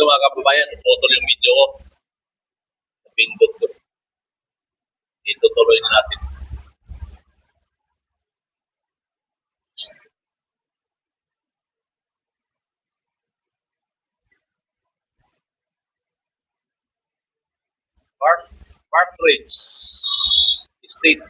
mga kababayan, putol yung video ko. Pindot ko. Dito tuloy na natin. Park Ridge Estate.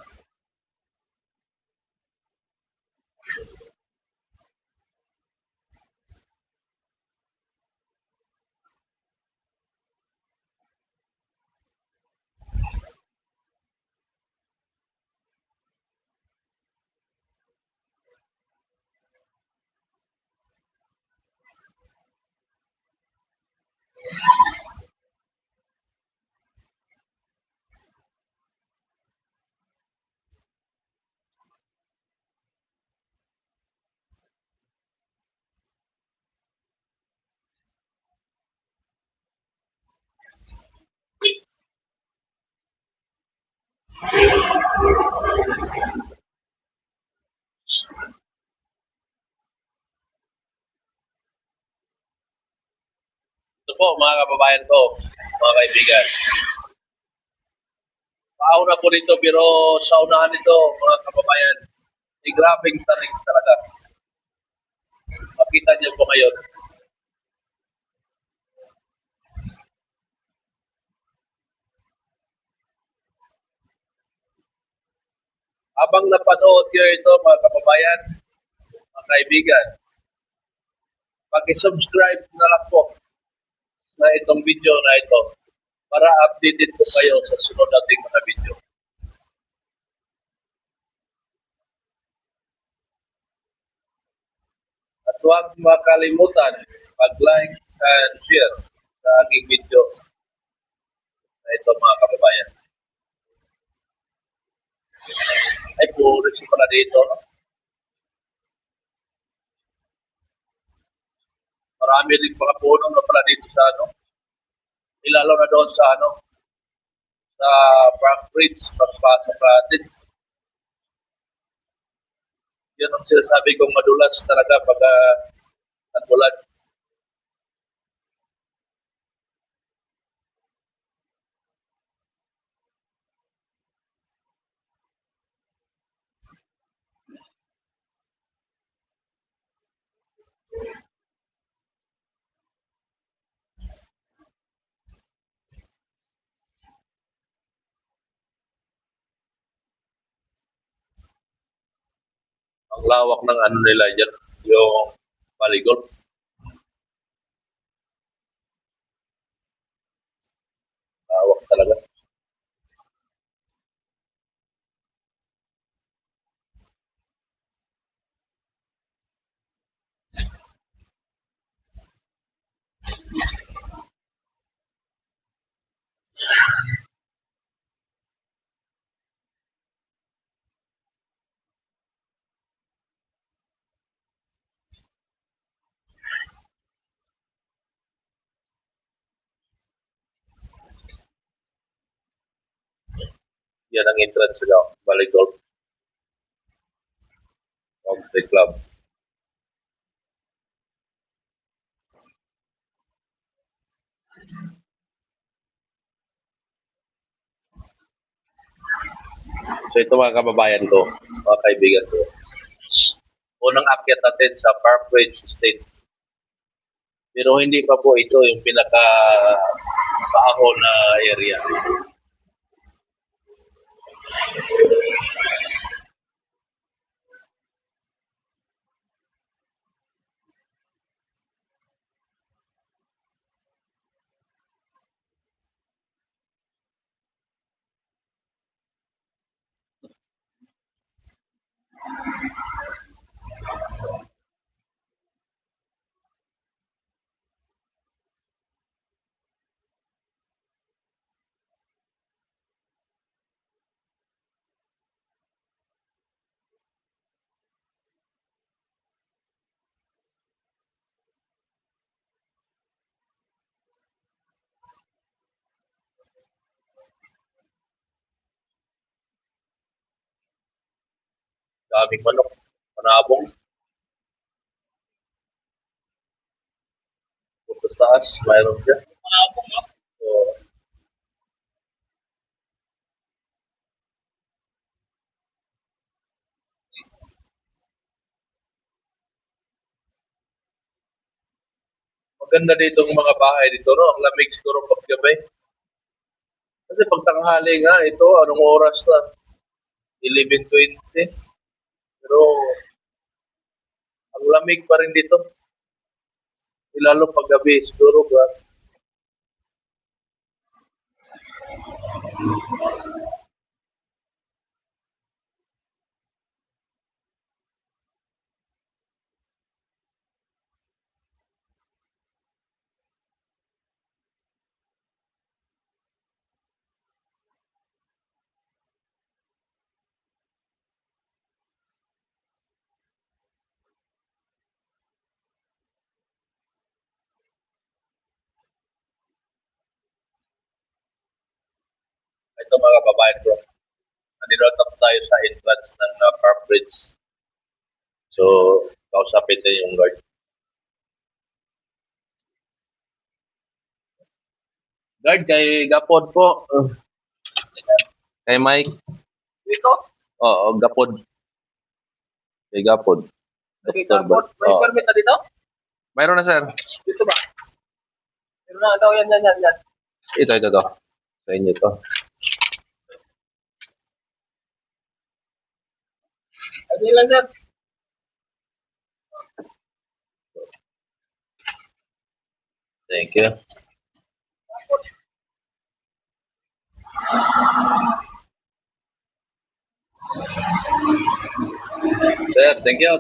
Ito po mga kababayan ko, mga kaibigan. Pauna po dito pero sa unahan nito mga kababayan, grabing tarik talaga. Makita niyo po ngayon. Habang napanood niyo ito mga kababayan, mga kaibigan, pag-subscribe na lang po sa itong video na ito para updated po kayo sa sunod nating mga video. At huwag makalimutan mag-like and share sa aking video na ito mga kababayan. Ay, puro siya pala dito. No? Marami din mga puno na pala dito sa ano. Ilalo na doon sa ano, sa Park Ridge, pagpasok natin. Yun ang sinasabi kong madulas talaga pag nagbulan. Ang lawak ng ano nila dyan, yung Maligol. Lawak talaga. Yan ang entrance nila, Maligol Country Club. So ito mga kababayan ko, mga kaibigan ko. Unang akyat natin sa Park Ridge Estate. Pero hindi pa po ito yung pinaka kaahon na area. Daming manok, panabong. Sa taas, mayroon siya. So, maganda dito ang mga bahay dito, no? Ang lamig siguro paggabi. Kasi pag tanghali nga, ito, anong oras na? 11:20. Pero, ang lamig pa rin dito. Lalo pag gabi, siguro ba? Ito mga babae ko. Nandito tayo sa entrance ng Park Bridge. So, kausapin tayo yung guard. Guard, kay Gapod po. Kay Mike. Dito? Oo, Gapod. Kay Gapod. Dito Doktor ba? po. May Oo. permit na dito? Mayroon na, sir. Dito ba? Meron na daw yan. Ito. Sa inyo to. Ayun lang sir. Thank you. Sir, thank you.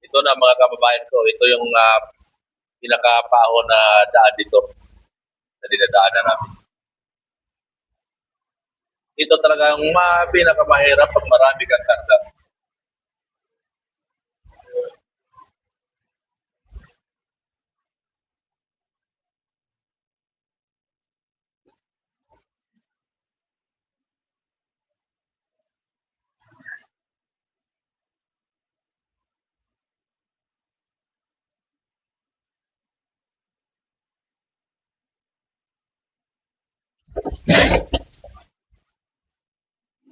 Ito na mga kababayan ko, ito yung pinakapaho na daan dito na dinadaanan namin. Ito talagang pinakamahirap pag marami kang kasa.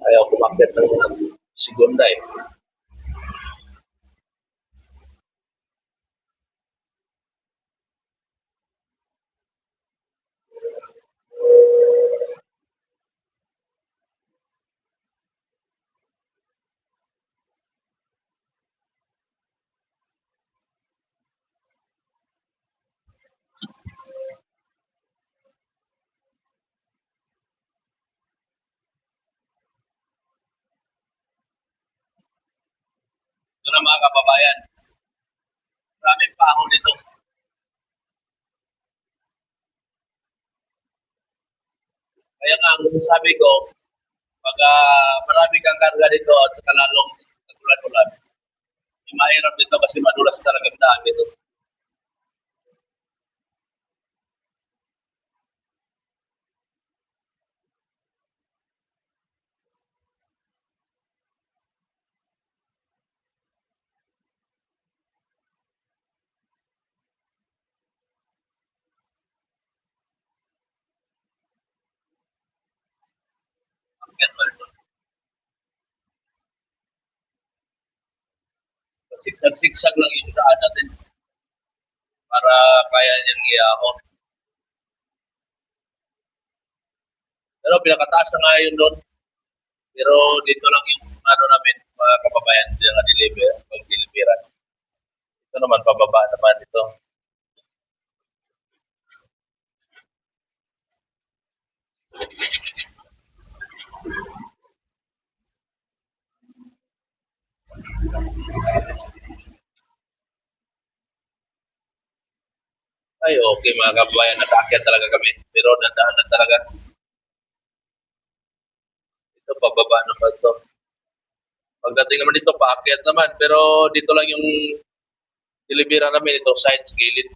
Ayaw kumakit ng segunda eh. Ito na mga kababayan, maraming paho dito. Kaya nga, ang sabi ko, pag marami kang karga dito at saka lalong nagulan-ulan, mahirap dito kasi madulas talaga ang daan dito. Akyat pa ito. Sigsag-sigsag lang yung daan natin para kaya niyang iahon. Pero pinakataas na nga yun doon. Pero dito lang yung ano namin, mga kababayan, yung pag-deliveran. Ito naman, pababa naman ito. Ay, okay mga kababayan, nakaakyat talaga kami. Pero nandahan na talaga. Ito, pababa naman to. Pagdating naman dito, paakyat naman. Pero dito lang yung dilibira namin ito, side gilid.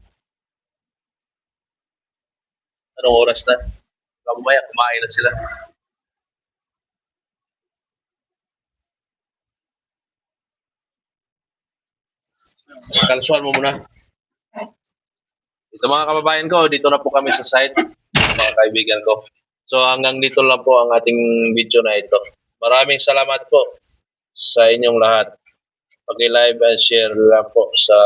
Anong oras na? Mamaya, kumain na sila. Kalsuhan mo muna. Ito mga kababayan ko, dito na po kami sa site, mga kaibigan ko. So hanggang dito lang po ang ating video na ito. Maraming salamat po sa inyong lahat. Pag-like and share lang po sa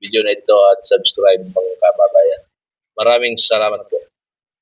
video na ito at subscribe mga kababayan. Maraming salamat po.